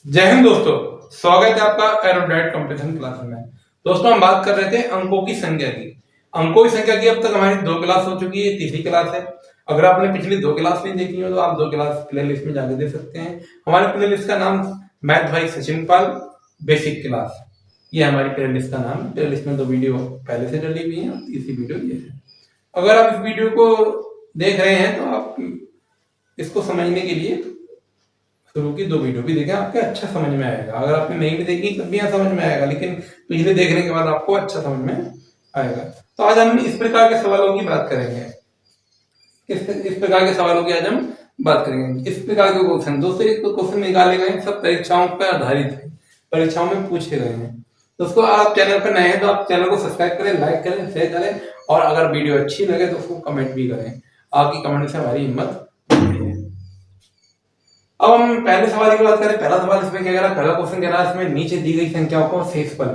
जय हिंद दोस्तों, स्वागत है आपका एरोडाइट कंपटीशन क्लास में। दोस्तों हम बात कर रहे थे अंकों की संख्या की। अंकों की संख्या की अब तक हमारी 2 क्लास हो चुकी है, तीसरी क्लास है। अगर आपने पिछली 2 क्लास नहीं देखी हो तो आप 2 क्लास प्लेलिस्ट में जाकर देख सकते हैं। हमारे प्लेलिस्ट का नाम मैथ भाई सचिन पाल बेसिक क्लास, ये हमारी प्लेलिस्ट का नाम। प्लेलिस्ट में 2 वीडियो पहले से डली हुई है और तीसरी वीडियो ये है। अगर आप इस वीडियो को देख रहे हैं तो आप इसको समझने के लिए शुरू की 2 वीडियो भी देखें, आपको अच्छा समझ में आएगा। अगर आपने नहीं भी देखी तब भी समझ में आएगा, लेकिन पिछले देखने के बाद आपको अच्छा समझ में आएगा। तो आज हम इस प्रकार के सवालों की बात करेंगे। इस प्रकार के सवालों की आज हम बात करेंगे। इस प्रकार के क्वेश्चन दोस्तों, एक क्वेश्चन निकाले गए सब परीक्षाओं पर आधारित है, परीक्षाओं में पूछे गए हैं। दोस्तों आप चैनल पर नए हैं तो आप चैनल को सब्सक्राइब करें, लाइक करें, शेयर करें और अगर वीडियो अच्छी लगे तो उसको कमेंट भी करें। आपकी कमेंट से हमारी हिम्मत बढ़ती है। अब हम पहले सवाल की बात करें। पहला सवाल इसमें क्या कह रहा है, पहला क्वेश्चन कह रहा है इसमें नीचे दी गई संख्याओं को शेषफल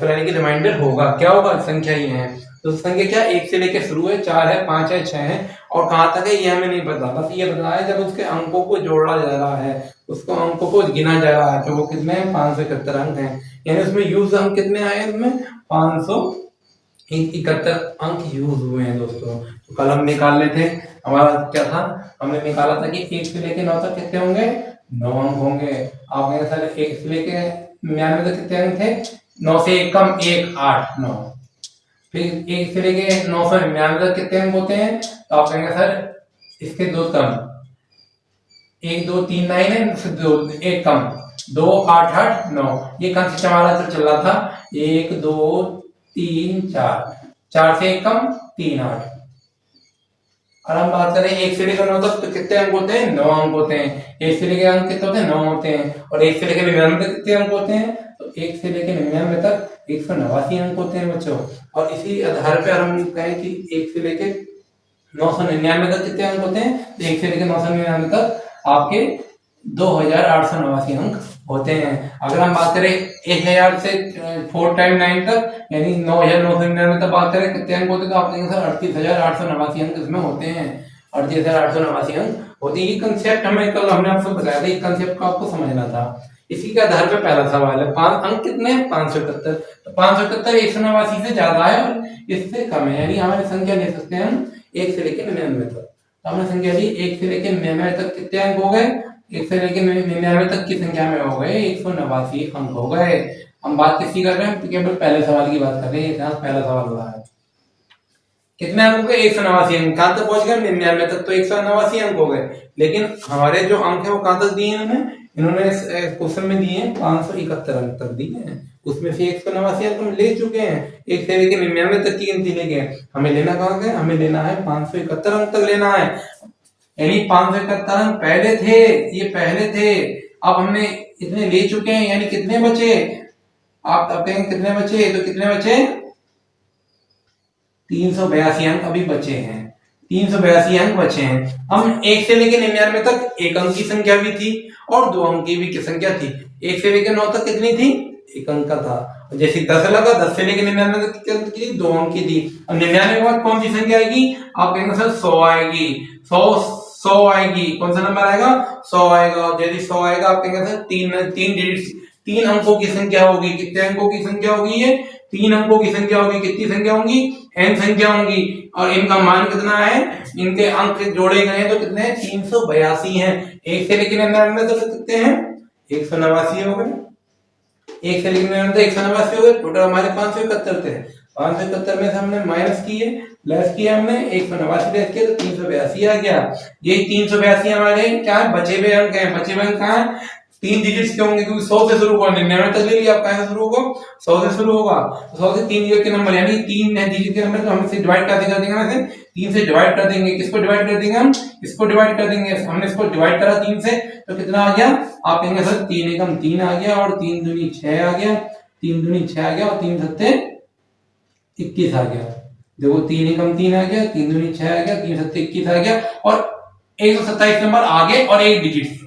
यानी कि रिमाइंडर होगा। क्या होगा? संख्या ये है तो संख्या क्या 1 से लेकर शुरू है, 4 है, 5 है, 6 है और कहां तक है ये हमें नहीं पता। बस ये बता है जब उसके अंकों को जोड़ा जा रहा है, उसको अंकों को गिना जा रहा है तो वो कितने हैं? 571 अंक हैं। यानी उसमें यूज अंक कितने आए? इसमें 571 अंक यूज हुए हैं। दोस्तों तो कल हम निकाल लेते। हमारा क्या था, हमने निकाला था कि 1 से लेके 9 तक कितने होंगे? 9 अंक होंगे। आप कहेंगे सर 1 से लेके 99 तक कितने अंक थे? 9 से 1 कम 1 8 9। फिर 1 से लेके 999 तक कितने अंक होते हैं? तो आप कहेंगे सर इसके 2 कम 1 2 3 9 है, फिर 2 1 कम 2 8 8 9। ये कम से हमारा तो चल रहा था 1 2 3 4, 4 से 1 कम 3 8। और हम बात करें 1 से लेकर 9 तक तो कितने अंक होते हैं? 9 अंक होते हैं। 1 से लेकर अंक कितने होते हैं? 9 होते हैं। और 1 से लेकर 99 तक कितने अंक होते हैं? तो 1 से लेकर 99 तक 189 अंक होते हैं बच्चों। और इसी आधार पर हम कहें कि 1 से लेकर 999 तक कितने अंक होते हैं? तो 1 से लेकर 999 तक आपके 2889 अंक होते हैं। अगर हम बात करें 1000 से 4 टाइम 9 तक यानी 9999 तक बात करें कितने अंक होते हैं? तो आप देखेंगे सर 38889 अंक इसमें होते हैं। 38889 अंक होते हैं। ये कंसेप्ट हमें कल हमने आपको बताया था, ये कंसेप्ट को आपको समझना था। इसी के आधार पर पहला सवाल है, 5 अंक कितने हैं? 571। तो 571 189 से ज्यादा है और इससे कम है, यानी हमारी संख्या ले सकते हैं हम 1 से लेकर 99 तक। तो हमने संख्या ली 1 से लेकर 99 तक कितने अंक हो गए? 1 से लेकर 99 तक की संख्या में हो गए 189 अंक हो गए। हम बात किसकी कर रहे हैं? केवल पहले सवाल की बात कर रहे हैं। यहाँ पहला सवाल हो रहा है कितने अंक हो गए? 189 अंक। कहां तक पहुंच गए? 99 तक। तो 189 अंक हो गए। लेकिन हमारे जो अंक है वो कहां तक दिए हैं? इन्होंने क्वेश्चन में दिए हैं 571 अंक तक दिए हैं। उसमें से 189 अंक हम ले चुके हैं। 1 से लेकर 99 तक की गिनती लेके हमें लेना कहां है? हमें लेना है 571 अंक तक लेना है। यानी 571 अंक पहले थे, ये पहले थे। अब हमने इतने ले चुके हैं, यानी कितने बचे? आप कहेंगे कितने बचे? तो कितने बचे? 382 अंक अभी बचे हैं। 382 अंक बचे हैं। हम 1 से लेकर 99 तक 1 अंक की संख्या भी थी और 2 अंक की भी संख्या थी। 1 से लेकर 9 तक कितनी थी? 1 अंक का था। जैसे 10 लगा, 10 से लेकर 99 तक कितनी? 2 अंक की थी। और 99 के बाद कौन सी संख्या आएगी? आप कहेंगे सर 100 आएगी। 100 आएगी। कौन सा नंबर आएगा? 100 आएगा। और यदि 100 आएगा आप कहेंगे सर 3 अंकों की संख्या होगी। कितने अंकों की संख्या होगी? ये 3 अंकों की संख्या होगी। कितनी संख्या होंगी? n संख्या होंगी। और इनका मान कितना है? इनके अंक जोड़े गए तो कितने हैं? 382 हैं। 1 से लेकर 99 तक कितने हैं? 189 हो गए। 1 से लेकर 99 तक 189 हो गए। टोटल हमारे 571 थे। 571 में से हमने माइनस किए, लेस किया हमने, 189 लेस किया तो 382 आ गया। ये 382 हमारे क्या है? बचे हुए अंक हैं। बचे हुए अंक कहाँ है? 3 डिजिट्स के होंगे क्योंकि 100 से शुरू होगा। 99 तक ले लिया, आप कहां से शुरू होगा? 100 से शुरू होगा। 100 से 3 डिजिट के नंबर यानी 3 डिजिट के नंबर तो हम इसे डिवाइड कर देंगे। 3 से डिवाइड कर देंगे। किसको डिवाइड कर देंगे? हम इसको डिवाइड कर देंगे। हमने इसको डिवाइड करा 3 से तो कितना आ गया? आप कहेंगे सर 3 एकम 3 आ गया और 3 दूनी 6 आ गया। 3 दूनी 6 आ गया और 3 सत्ते 21 आ गया। देखो 3 एकम 3 आ गया, 3 दूनी 6 आ गया, 3 सत्ते 21 आ गया और 127 नंबर आगे और 1 डिजिट।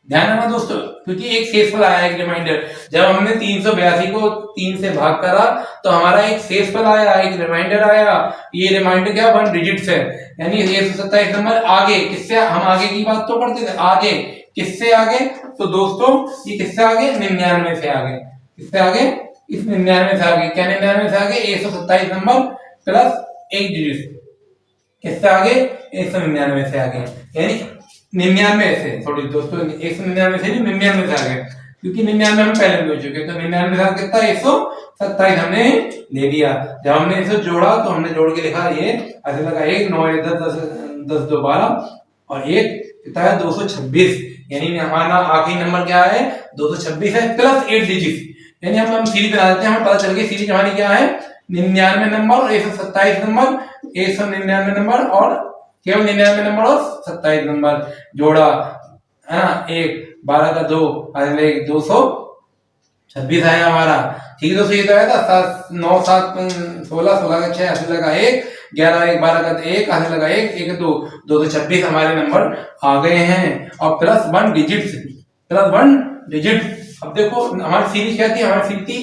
ध्यान रखना दोस्तों, क्योंकि एक शेषफल आया, एक रिमाइंडर। जब हमने 382 को 3 से भाग करा तो हमारा एक शेषफल आया, एक रिमाइंडर आया। ये रिमाइंडर क्या? 1 डिजिट है, यानी 127 नंबर आगे। किससे? हम आगे की बात तो करते थे, आगे किससे आगे? तो दोस्तों ये किससे आगे? 99 से आगे। किससे आगे? इस 99 से आगे। क्या 99 से आगे? 127 नंबर प्लस 1 डिजिट। किससे आगे? 199 से आगे, यानी 99 से, सॉरी दोस्तों 199 से नहीं 99 से आगे, क्योंकि 99 हम पहले भी हो चुके, तो 99 से आगे कितना? 127 हमने ले लिया। जब हमने इसे जोड़ा तो हमने जोड़ के लिखा ये ऐसे लगा 1 9 10 10 2 12 और एक कितना है? 226, यानी हमारा आखिरी नंबर क्या है? 226 है प्लस 8 डिजिट, यानी हम सीरीज बना देते हैं। हमें पता चल गया सीरीज हमारी क्या है? 99 नंबर और 127 नंबर, 199 नंबर और केवल 99 नंबर और 27 नंबर जोड़ा है ना। 1 12 का 2 226 आया हमारा। ठीक है दोस्तों, ये तो आया था 7 9 7 16 16 का 6 ऐसे लगा 1 11 1 12 का 1 ऐसे लगा 1 1 2 226 हमारे नंबर आ गए हैं और प्लस 1 डिजिट, प्लस 1 डिजिट। अब देखो हमारी सीरीज क्या थी? हमारी सीरीज थी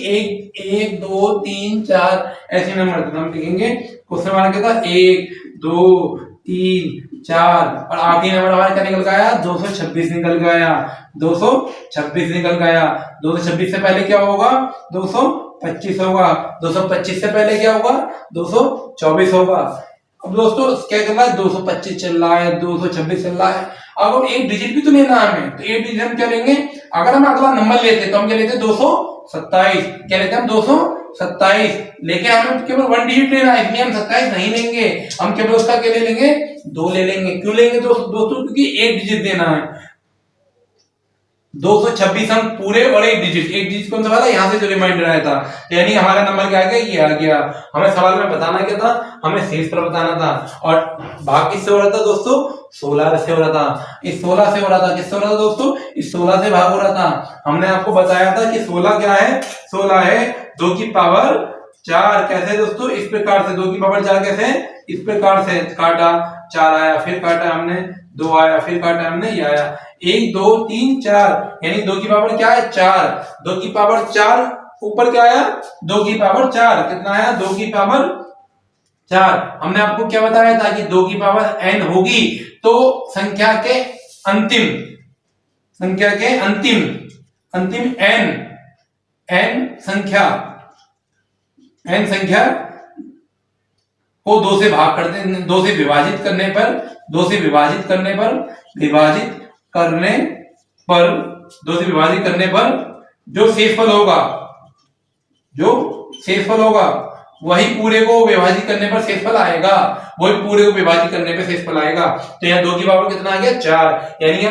1 2 3 4 ऐसे नंबर थे, हम लिखेंगे। क्वेश्चन हमारा क्या था? 1 2 3 4 और आखिरी नंबर हमारा क्या निकल गया? 226 निकल गया। 226 निकल गया। 226 से पहले क्या होगा? 225 होगा। 225 से पहले क्या होगा? 224 होगा। अब दोस्तों क्या कर रहा है? 225 चल रहा है, 226 चल रहा है। अब हम एक डिजिट भी तो लेना है हमें, तो एक डिजिट हम क्या लेंगे? अगर हम अगला नंबर लेते तो हम क्या लेते? 227। क्या लेते हम? 227। लेकिन हमें केवल 1 डिजिट लेना है, इसलिए हम 27 नहीं लेंगे, हम केवल उसका क्या ले लेंगे? 2 ले लेंगे। क्यों लेंगे दोस्तों? क्योंकि एक डिजिट देना है। 226 हम पूरे और एक डिजिट कौन सा वाला? यहाँ से जो रिमाइंडर आया था, यानी हमारा नंबर क्या आ गया? ये आ गया। हमें सवाल में बताना क्या था? हमें शेष पर बताना था। और भाग किससे हो रहा था दोस्तों? 16 से हो रहा था। इस 16 से हो रहा था। किससे हो रहा था दोस्तों? इस 16 से भाग हो रहा था। हमने आपको बताया था कि 16 क्या है? 16 है 2 की पावर 4। कैसे दोस्तों? इस प्रकार से 2 की पावर 4 कैसे? इस प्रकार से काटा 4 आया, फिर काटा हमने 2 आया, फिर काटा हमने ये आया 1 2 3 4, यानी 2 की पावर क्या है? 4। 2 की पावर 4 ऊपर क्या आया? 2 की पावर 4 कितना आया? 2 की पावर 4। हमने आपको क्या बताया था कि 2 की पावर n होगी तो संख्या के अंतिम n संख्या को 2 से भाग करते, 2 से विभाजित करने पर 2 से विभाजित करने पर जो शेषफल होगा वही पूरे को विभाजित करने पर शेषफल आएगा, वही पूरे को विभाजित करने पर शेषफल आएगा। तो यहाँ 2 की पावर कितना आ गया? 4। यानी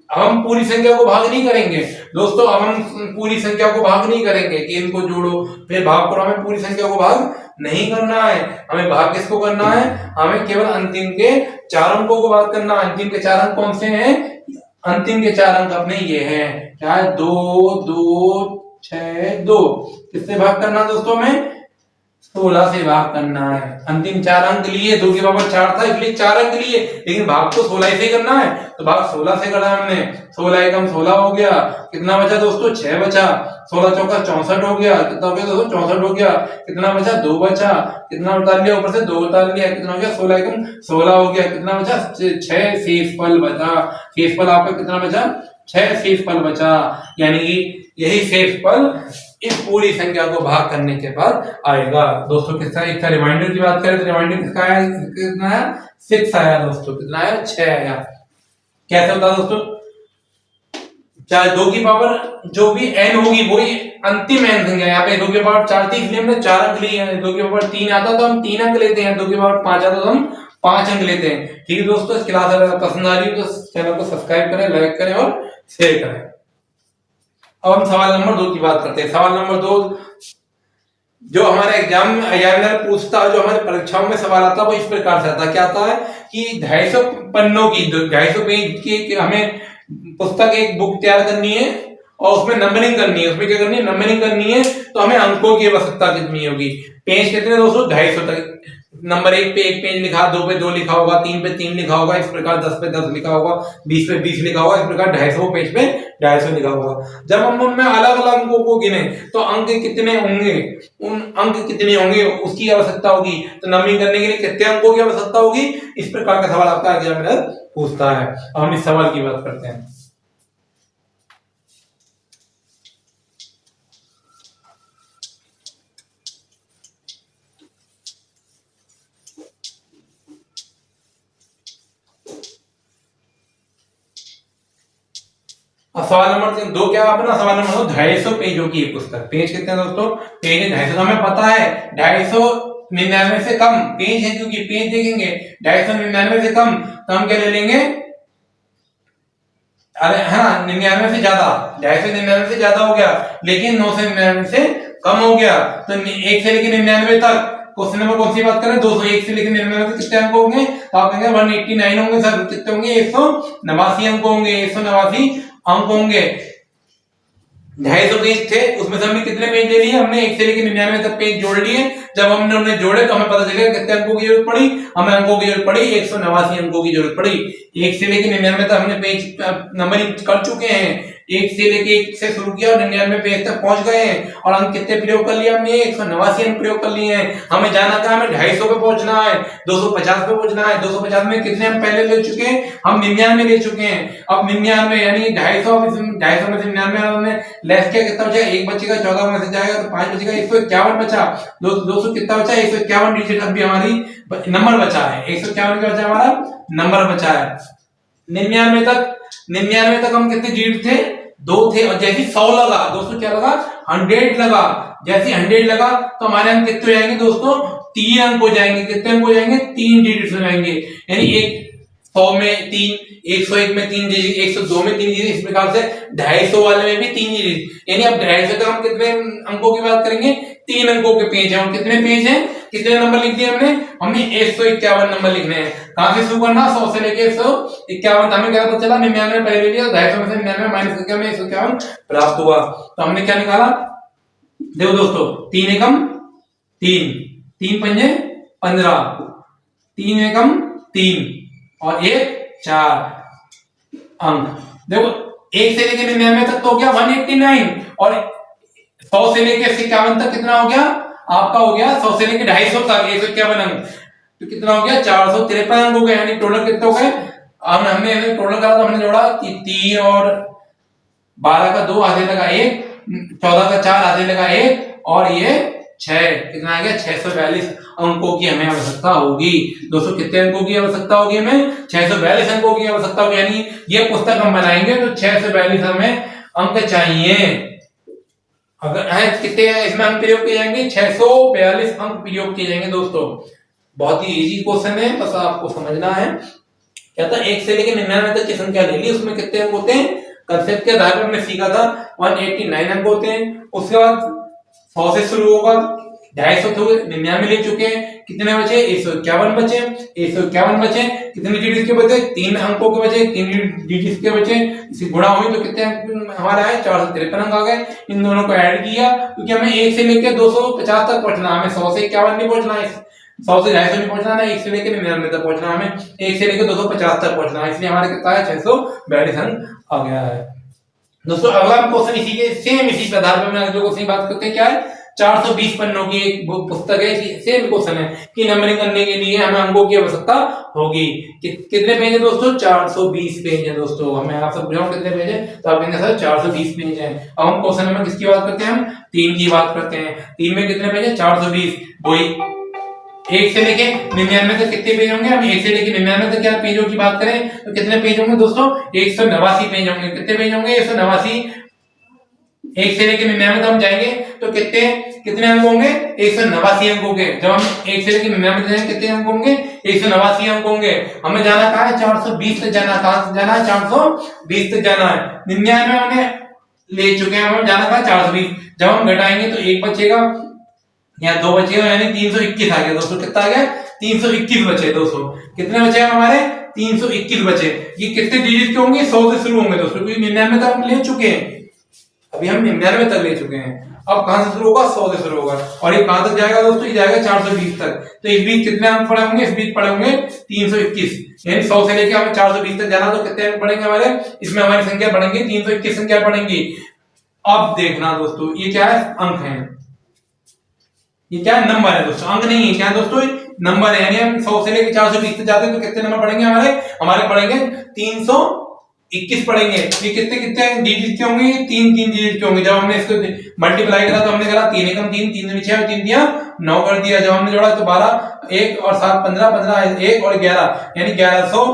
अब हम पूरी संख्या को भाग नहीं करेंगे दोस्तों, अब हम पूरी संख्या को भाग नहीं करेंगे कि इनको जोड़ो फिर भाग करो, हमें पूरी संख्या को भाग नहीं करना है। हमें भाग किसको करना है? हमें केवल अंतिम के 4 अंकों को भाग करना है। अंतिम के 4 अंक कौन से हैं? अंतिम के 4 अंक अपने ये हैं, क्या है? 2 2 6 2। किससे भाग करना दोस्तों? हमें 16 से भाग करना है। अंतिम 4 अंक लिए, 2 की पावर 4 था इसलिए 4 अंक लिए, लेकिन भाग तो 16 से करना है, तो भाग 16 से करा हमने। 16 एकम 16 हो गया। कितना बचा दोस्तों? 6 बचा। 16 चौका 64 हो गया। कितना हो गया दोस्तों? 64 हो गया। कितना बचा? 2 बचा। कितना उतार लिया? ऊपर से 2 उतार लिया। कितना हो गया? 16 एकम 16 हो गया। कितना बचा? 6 शेषफल बचा। शेषफल आपका कितना बचा? 6 शेषफल बचा। यानी यही शेषफल इस पूरी संख्या को भाग करने के बाद आएगा दोस्तों। किसका? इसका रिमाइंडर की बात करें तो रिमाइंडर किसका आया? कितना आया? 6 आया दोस्तों। कितना आया? 6 आया। कैसे होता है दोस्तों? चाहे 2 की पावर जो भी n होगी वही अंतिम n संख्या। यहाँ पे 2 की पावर 4 थी इसलिए हमने 4 अंक लिए हैं। 2 की पावर 3 आता तो हम 3 अंक लेते हैं। 2 की पावर 5 आता तो हम 5 अंक लेते हैं। ठीक है दोस्तों, इस क्लास अगर पसंद आ रही है तो चैनल को सब्सक्राइब करें, लाइक करें और शेयर करें। अब हम सवाल नंबर 2 की बात करते हैं। सवाल नंबर 2 जो हमारे एग्जामिनर पूछता है, जो हमारे परीक्षाओं में सवाल आता है वो इस प्रकार से आता है। क्या आता है कि 250 पन्नों की 250 पेज की हमें पुस्तक एक बुक तैयार करनी है और उसमें नंबरिंग करनी है। उसमें क्या करनी है? नंबरिंग करनी है। तो हमें अंकों की आवश्यकता कितनी होगी? पेज कितने दोस्तों? 250 तक। नंबर 1 पे 1 पेज लिखा, 2 पे 2 लिखा होगा, 3 पे 3 लिखा होगा, इस प्रकार 10 पे 10 लिखा होगा, 20 पे 20 लिखा होगा, इस प्रकार 250 पेज पे 250 लिखा होगा। जब हम उनमें अलग अलग अंकों को गिने तो अंक कितने होंगे, उन अंक कितने होंगे उसकी आवश्यकता होगी। तो नंबरिंग करने के लिए कितने अंकों की आवश्यकता होगी? इस प्रकार का सवाल आपका एग्जामिनर पूछता है। हम इस सवाल की बात करते हैं। अब सवाल नंबर 2 क्या अपना सवाल नंबर 2 250 पेजों की पुस्तक। पेज कितने हैं दोस्तों? पेज है 250। हमें पता है 299 से कम पेज है, क्योंकि पेज देखेंगे 299 से कम तो हम क्या ले लेंगे, अरे हाँ 99 से ज्यादा, 299 से ज्यादा हो गया, लेकिन 999 से कम हो गया। तो 1 से लेकर 99 तक क्वेश्चन नंबर कौन सी बात करें, 201 से लेकर 99 तक कितने अंक होंगे, तो आप कहेंगे 189 होंगे सर। कितने होंगे? 189 अंक होंगे, 189 अंक होंगे। 250 पेज थे, उसमें से हमने कितने पेज ले लिए, हमने 1 से लेकर 99 तक पेज जोड़ लिए। जब हमने उन्हें जोड़े तो हमें पता चलेगा कितने अंकों की जरूरत पड़ी, हमें अंकों की जरूरत पड़ी 189 अंकों की जरूरत पड़ी। 1 से लेकर 99 तक हमने पेज नंबरिंग कर चुके हैं। 1 से लेके 1 से शुरू किया और 99 पेज तक पहुंच गए हैं, और अंक कितने प्रयोग कर लिए हमने, 189 अंक प्रयोग कर लिए हैं। हमें जाना था, हमें 250 पे पहुंचना है, 250 पे पहुंचना है। 250 में कितने हम पहले ले चुके हैं, हम 99 ले चुके हैं। अब 99 यानी 250 में से 99 हमने लेस किया, कितना बचा, 1 बचेगा, 14 में से जाएगा तो 5 बचेगा, 151 बचा। 200 कितना बचा, 151 डिजिट अभी हमारी नंबर बचा है। 151 क्या बचा, हमारा नंबर बचा है। 99 तक हम कितने डिजिट थे, 2 थे। और जैसे 100 लगा, दोस्तों क्या लगा, 100 लगा। जैसे 100 लगा तो हमारे अंक कितने हो जाएंगे दोस्तों, 3 अंक हो जाएंगे। कितने अंक हो जाएंगे, 3 डिजिट हो जाएंगे। यानी 100 में 3, 101 में 3 डिजिट, 102 में 3 डिजिट, इस प्रकार से 250 वाले में भी 3 डिजिट। यानी अब 250 तक हम कितने अंकों की बात करेंगे, 3 अंकों के पेज हैं। और कितने पेज हैं, कितने नंबर लिख दिए हमने 151 नंबर लिखने हैं। कहां से शुरू करना, 100 से लेके 151। हमें क्या पता चला, 99 पहले लिया, 250 में से 99 माइनस करके हमें 151 प्राप्त हुआ। तो हमने क्या निकाला, देखो दोस्तों, 3 एकम 3, 3 पंजे 15, 3 एकम 3 और 1 4 अंक। देखो 1 से लेके 99 तक तो हो गया 189, और 100 से लेके 51 तक कितना हो गया आपका, हो गया 100 से लेके 250 तक 151 अंक, तो कितना हो गया 453 अंक हो गए। यानी टोटल कितना हो गए, हमने टोटल करा तो हमने जोड़ा कि 3 और 12 का 2 आधे लगा 1, 14 का 4 आधे लगा 1, और ये 6, कितना आ गया 642 अंकों की हमें आवश्यकता होगी। दोस्तों कितने अंकों की आवश्यकता होगी हमें, 642 अंकों की आवश्यकता होगी। यानी ये पुस्तक हम बनाएंगे तो 642 हमें अंक चाहिए। अगर कितने इसमें अंक प्रयोग किए जाएंगे, 642 अंक प्रयोग किए जाएंगे। दोस्तों बहुत ही इजी क्वेश्चन है, बस आपको समझना है। क्या था, 1 से लेकर 99 तक की संख्या ले ली, उसमें कितने अंक होते हैं, कंसेप्ट के आधार पर हमने सीखा था 189 अंक होते हैं। उसके बाद 100 से शुरू होगा, 250 थे 99 ले चुके हैं, कितने बचे 151 बचे। 151 बचे, कितने डिजिट के बचे, 3 अंकों के बचे, 3 डिजिट के बचे। इसी गुणा हुई तो कितने अंक हमारा है, 453 अंक आ गए। इन दोनों को ऐड किया, क्योंकि हमें 1 से लेकर 250 तक पहुंचना, हमें 100 से 51 नहीं पहुंचना है, 100 से 250 नहीं पहुंचना है, 1 से लेकर 99 तक पहुंचना, हमें 1 से लेकर 250 तक पहुंचना है। इसलिए हमारे कितना है, 642 अंक आ गया है। दोस्तों अगला क्वेश्चन इसी के सेम इसी के आधार पर मैं अगले क्वेश्चन की बात करते हैं। क्या है, 420 पन्नों की एक पुस्तक है, सेम क्वेश्चन है कि नंबरिंग करने के लिए हमें अंकों की आवश्यकता होगी। कितने पेज है दोस्तों, 420 पेज है। दोस्तों हमें आपसे पूछ रहा हूं कितने पेज है, तो आप कहेंगे सर 420 पेज है। अब हम क्वेश्चन नंबर किसकी बात करते हैं, हम 3 की बात करते हैं। 3 में कितने पेज है, 420। वही 1 से लेके 99 तक कितने पेज होंगे, हम 1 से लेके 99 तक क्या पेजों की बात करें तो कितने पेज होंगे दोस्तों, 189 पेज होंगे। कितने पेज होंगे, 189। 1 से लेके 99 तक हम जाएंगे तो कितने अंक होंगे, 189 अंक होंगे। जब हम 1 से लेके 99 तक जाएंगे कितने अंक होंगे, 189 अंक होंगे। हमें जाना कहाँ है, 420 तक जाना। कहां तक जाना है, 420 तक जाना है। 99 हमने ले चुके हैं, हमें जाना कहाँ, 420। जब हम घटाएंगे तो 1 बचेगा या 2 बचेगा, यानी 321 आ गया। दोस्तों कितना आ गया, 321 बचे। दोस्तों कितने बचे हमारे, 321 बचे। ये कितने डिजिट के होंगे, 100 से शुरू होंगे दोस्तों, क्योंकि 99 तक हम ले चुके हैं, अभी हम 99 तक ले चुके हैं। अब कहां से शुरू होगा, 100 से शुरू होगा। और ये कहां तक जाएगा दोस्तों, ये जाएगा 420 तक। तो इस बीच कितने अंक पड़े होंगे, इस बीच पड़े होंगे 321। यानी 100 से लेके हमें 420 तक जाना, तो कितने अंक पड़ेंगे हमारे, इसमें हमारी संख्या बढ़ेंगी, 321 संख्या बढ़ेंगी। अब देखना दोस्तों, ये क्या है, अंक है, ये क्या है, नंबर है दोस्तों, अंक नहीं है। क्या दोस्तों, नंबर है। यानी हम 100 से लेके 420 तक जाते हैं तो कितने नंबर पड़ेंगे हमारे पड़ेंगे 321 पड़ेंगे। ये कितने डिजिट के होंगे, 3 डिजिट के होंगे। जब हमने इसको मल्टीप्लाई करा तो हमने करा 3 एकम 3, 3 दूनी 6 और 3 दिया 9 कर दिया। जब हमने जोड़ा तो 12, 1 और 7 15, 15 1 और 11, यानी 1100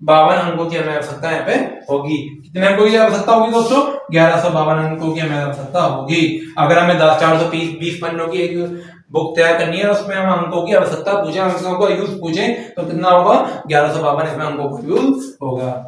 52 अंकों की हमें आवश्यकता यहाँ पे होगी। कितने अंकों की आवश्यकता होगी दोस्तों? 1152 अंकों की हमें आवश्यकता होगी। अगर हमें 420 पन्नों की एक बुक तैयार करनी है, उसमें हम अंकों की आवश्यकता पूछे, अंकों का यूज पूछे, तो कितना होगा? 1152 इसमें अंकों का यूज होगा।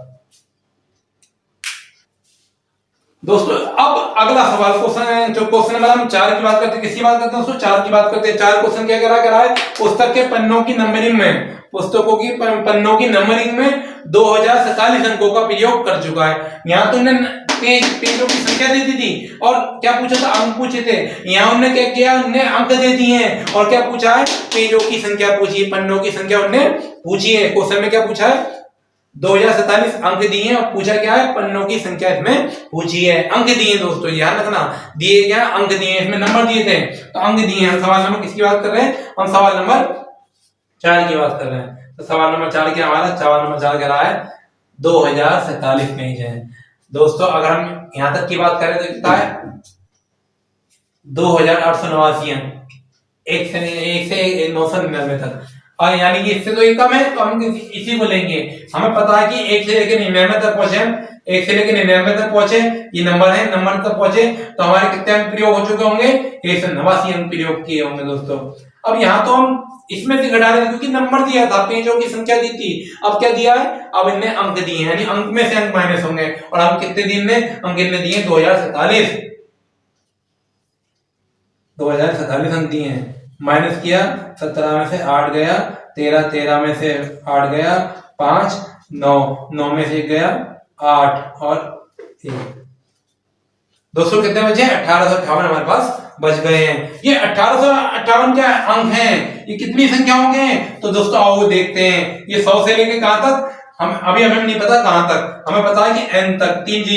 दोस्तों अब अगला सवाल क्वेश्चन, जो क्वेश्चन नंबर हम 4 की बात करते हैं, किसकी बात करते हैं दोस्तों? 4 की बात करते हैं। 4 क्वेश्चन क्या करा है? पुस्तक के पन्नों की नंबरिंग में, पुस्तकों की पन्नों की नंबरिंग में 2047 अंकों का प्रयोग कर चुका है। यहाँ तो उन्होंने पेजों की संख्या दे दी थी और क्या पूछा था? अंक पूछे थे। यहाँ उन्होंने क्या किया? उन्होंने अंक दे दिए हैं और क्या पूछा है? पेजों की संख्या पूछी है, पन्नों की संख्या उन्होंने पूछी है। क्वेश्चन में क्या पूछा है? 2047 अंक दिए हैं और पूछा क्या है? पन्नों की संख्या इसमें पूछी है। अंक दिए दोस्तों, ध्यान रखना, दिए क्या? अंक दिए, इसमें नंबर दिए थे तो अंक दिए हैं। सवाल नंबर किसकी बात कर रहे हैं? हम सवाल नंबर 4 की बात कर रहे हैं। तो सवाल नंबर 4 क्या हमारा? सवाल नंबर 4 कह रहा है 2047 पेज है। दोस्तों अगर हम यहां तक की बात करें तो कितना है? 2889 अंक, एक से 999 तक, और यानी कि इससे तो एक कम है, तो हम इसी को लेंगे। हमें पता है कि 1 से लेकर 99 तक पहुंचे, 1 से लेकर 99 तक पहुंचे, ये नंबर है, नंबर तक पहुंचे तो हमारे कितने अंक प्रयोग हो चुके होंगे? 189 अंक प्रयोग किए होंगे दोस्तों। अब यहाँ तो हम इसमें से घटा रहे थे क्योंकि नंबर दिया था, पेजों की संख्या दी थी। अब क्या दिया है? अब इनने अंक दिए हैं, यानी अंक में से अंक माइनस होंगे। और हम कितने दिन में अंक इनने दिए? 2047 अंक दिए हैं। माइनस किया, 17 में से 8 गया, 13 में से 8 गया, 5 9 में से 1 गया, 8 और 1। दोस्तों कितने बचे? 1858 हमारे पास बच गए हैं। ये 1858 क्या अंक हैं? ये कितनी संख्या होंगे? तो दोस्तों आओ देखते हैं। ये 100 से लेके कहां तक? हम अभी हमें नहीं पता कहां तक, हमें पता है कि n तक। 3 जी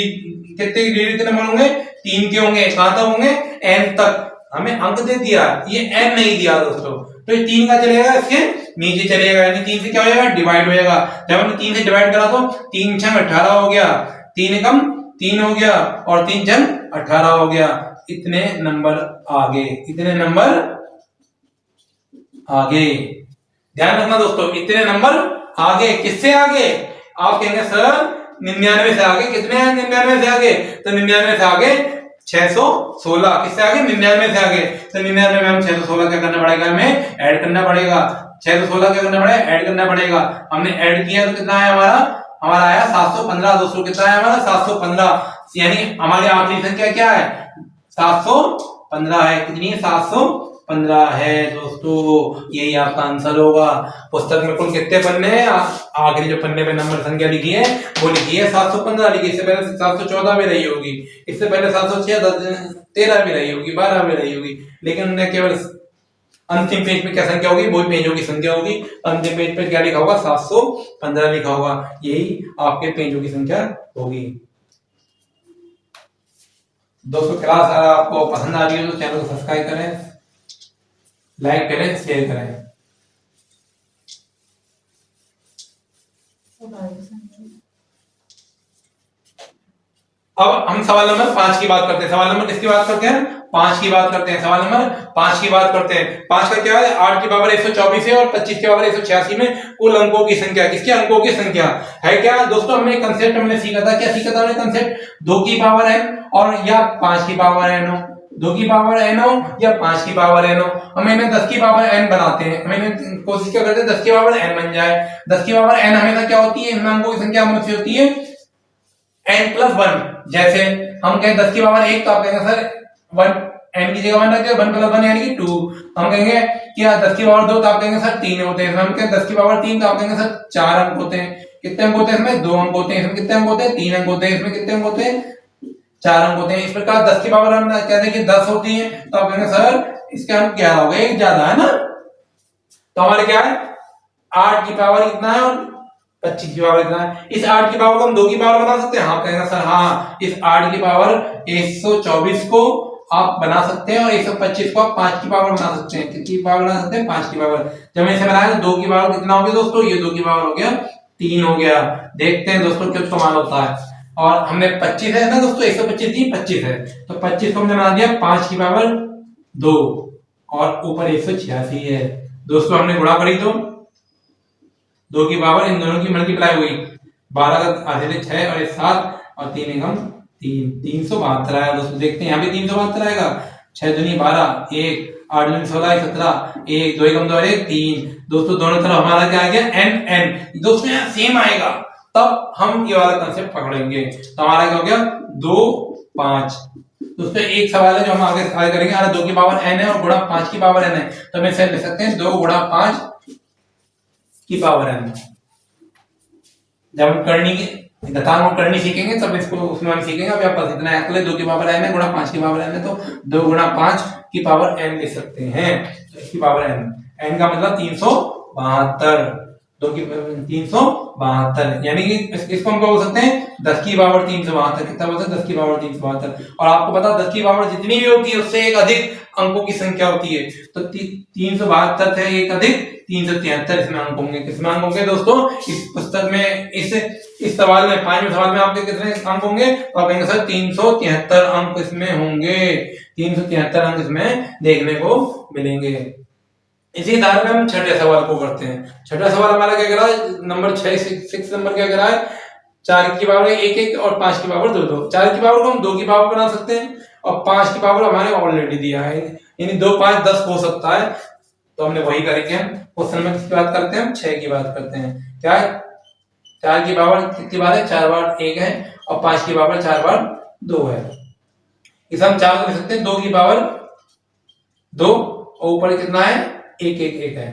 कितने डिजिट के नंबर होंगे? 3 के होंगे। कहां तक होंगे? n तक। हमें अंक दे दिया, ये n नहीं दिया दोस्तों, तो ये 3 का चलेगा, इसके नीचे चलेगा, यानी 3 से क्या हो जाएगा? डिवाइड हो जाएगा। जब हमने 3 से डिवाइड करा तो 3 छंग 18 हो गया, 3 एकम 3 हो गया और 3 छंग 18 हो गया। इतने नंबर आगे, इतने नंबर आगे। ध्यान रखना दोस्तों, इतने नंबर आगे। किससे आगे? आप कहेंगे सर 99 से आगे। कितने हैं 99 से आगे? तो 99 से आगे 616। किससे आगे? 99 से आगे। तो 99 में हम 616 क्या करना पड़ेगा? हमें ऐड करना पड़ेगा। 616 क्या करना पड़ेगा? ऐड करना पड़ेगा। हमने ऐड किया तो कितना है हमारा? हमारा आया 715। दोस्तों कितना है हमारा? 715। यानी हमारी आखिरी संख्या क्या है? 715 है। कितनी है? 715 है दोस्तों। यही आपका आंसर होगा। पुस्तक में कुल कितने पन्ने हैं? आखिरी जो पन्ने पे नंबर संख्या लिखी है वो लिखी है 715 लिखी। इससे पहले 714 भी रही होगी, इससे पहले 706 13 भी रही होगी, 12 भी रही होगी, लेकिन उन्होंने केवल अंतिम पेज पे क्या संख्या होगी? वही पेजों की संख्या होगी। अंतिम पेज पे क्या लिखा होगा? 715 लिखा होगा। यही आपके पेजों की संख्या होगी। दोस्तों क्लास अगर आपको पसंद आ रही है तो चैनल को सब्सक्राइब करें, लाइक करें, शेयर करें। अब हम सवाल नंबर 5 की बात करते हैं। सवाल नंबर किसकी बात करते हैं? 5 की बात करते हैं। सवाल नंबर 5 की बात करते हैं। 5 का क्या है? 8 की पावर 124 है और 25 की पावर 186 में कुल अंकों की संख्या। किसके अंकों की संख्या है? क्या दोस्तों हमने कंसेप्ट हमने सीखा था। क्या सीखा था हमने कंसेप्ट? 2 की पावर n और या 5 की पावर n हो, 2 की पावर n हो या 5 की पावर n हो। हम इन्हें 10 की पावर n बनाते हैं। हम इन्हें कोशिश क्या करते हैं? 10 की पावर n बन जाए। 10 की पावर n हमेशा क्या होती है? इन अंकों की संख्या हमेशा होती है n+1। जैसे हम कहें 10 की पावर 1 तो आप कहेंगे सर 1 n की जगह 1 रख दिया, 1+1 यानी कि 2। हम कहेंगे कि 10 की पावर 2 तो आप कहेंगे सर 3 होते हैं। हम कहें 10 की पावर 3 तो आप कहेंगे सर 4 अंक होते हैं। कितने अंक होते हैं इसमें? 2 अंक होते हैं। इसमें कितने अंक होते हैं? 3 अंक होते हैं। इसमें कितने अंक होते हैं? 4 अंक होते हैं। इस प्रकार 10 की पावर हम कहते हैं कि 10 होती है तो आप कहेंगे सर इसके अंक 11 हो गए, एक ज्यादा है ना। तो हमारे क्या है? 8 की पावर कितना है और 25 की पावर कितना है? इस 8 की पावर को हम 2 की पावर बना सकते हैं। हाँ कहेंगे सर हाँ, इस 8 की पावर 124 को आप बना सकते हैं और 125 को आप 5 की पावर बना सकते हैं। कितनी पावर बना सकते हैं? 5 की पावर। जब मैं इसे बनाया तो 2 की पावर कितना हो गया दोस्तों? ये 2 की पावर हो गया 3 हो गया। देखते हैं दोस्तों क्यों कमाल होता है। और हमने 25 है ना दोस्तों, 125 थी 25 है तो 25 को हमने बना दिया 5 की पावर 2 और ऊपर 186 है। दोस्तों हमने गुणा करी तो 2 की पावर इन दोनों की मल्टीप्लाई हुई 12 का आधे थे 6 और 7 और 3 एकम 3, 372 आया दोस्तों। देखते हैं यहाँ भी 372 आएगा। 6 दूनी 12, 1 8 दूनी 16 17, 1 2 एकम 2 1 3। दोस्तों दोनों तरफ हमारा क्या आ गया n दोस्तों यहाँ सेम आएगा, तब हम ये वाला कंसेप्ट पकड़ेंगे। तो हमारा क्या हो गया 2 5। दोस्तों एक सवाल है जो हम आगे करेंगे, अरे 2 की पावर n है और गुणा 5 की पावर n है, तो हम इसे लिख सकते हैं 2 गुणा 5 की पावर n। जब हम करनी की घातांक करनी सीखेंगे तब इसको उसमें हम सीखेंगे। अभी आप बस इतना याद कर ले, 2 की पावर n है गुणा 5 की पावर n है, तो 2 गुणा 5 की पावर n लिख सकते हैं। तो इसकी पावर n का मतलब 372, 2 की 372, यानी कि इसको हम क्या बोल सकते हैं 10 की पावर 372। कितना बोलते हैं 10 की पावर 372। और आपको पता 10 की पावर जितनी भी होती है उससे एक अधिक अंकों की संख्या होती है, तो 372 से एक अधिक 373 इसमें अंक होंगे। किसमें अंक होंगे दोस्तों इस पुस्तक में, इस सवाल में 5वें सवाल में आपके कितने अंक होंगे, तो आप कहेंगे सर 373 अंक इसमें होंगे। 373 अंक इसमें देखने को मिलेंगे। इसी धारा में हम छठे सवाल को करते हैं। छठा सवाल हमारा क्या कह रहा है, नंबर 6 नंबर क्या कह रहा है, 4 की पावर 1 1 और 5 की पावर 2 2। 4 की पावर को हम 2 की पावर बना सकते हैं और 5 की पावर हमारे ऑलरेडी दिया है, यानी 2 5 10 हो सकता है। तो हमने वही करेंगे। हम क्वेश्चन में किसकी बात करते हैं, हम 6 की बात करते हैं। क्या है 4 की पावर कितनी बार है, 4 बार 1 है और 5 की पावर 4 बार 2 है। इसे हम 4 को लिख सकते हैं 2 की पावर 2 और ऊपर कितना है 1 1 1 है,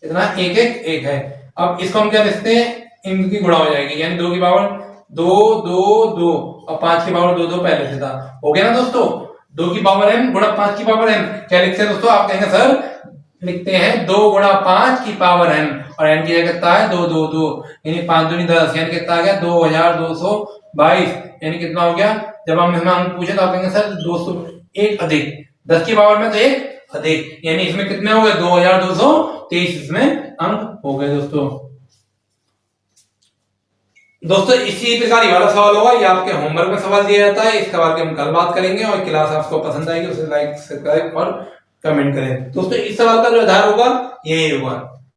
इतना 1 1 1 है। अब इसको हम क्या लिखते हैं, इनकी गुणा हो जाएगी, यानी 2 की पावर 2 2 2 और 5 की पावर 2 2 पहले से था, हो गया ना दोस्तों। 2 की पावर n गुणा 5 की पावर n क्या लिखते हैं दोस्तों, आप कहेंगे सर लिखते हैं 2 गुणा 5 की पावर n और n की जगह कितना है 2 2 2, यानी 5 दूनी 10, यानी कितना आ गया 2222, यानी कितना हो गया। जब हम इसमें अंक पूछे तो आप कहेंगे सर 201 अधिक 10 की पावर में तो 1 अधिक, यानी इसमें कितने हो गए 2223 इसमें अंक हो गए दोस्तों। दोस्तों इसी प्रकार ये वाला सवाल होगा, ये आपके होमवर्क में सवाल दिया जाता है। इस सवाल की हम कल बात करेंगे और क्लास आपको पसंद आएगी उसे लाइक सब्सक्राइब और कमेंट करें। दोस्तों इस सवाल का जो आधार होगा यही होगा।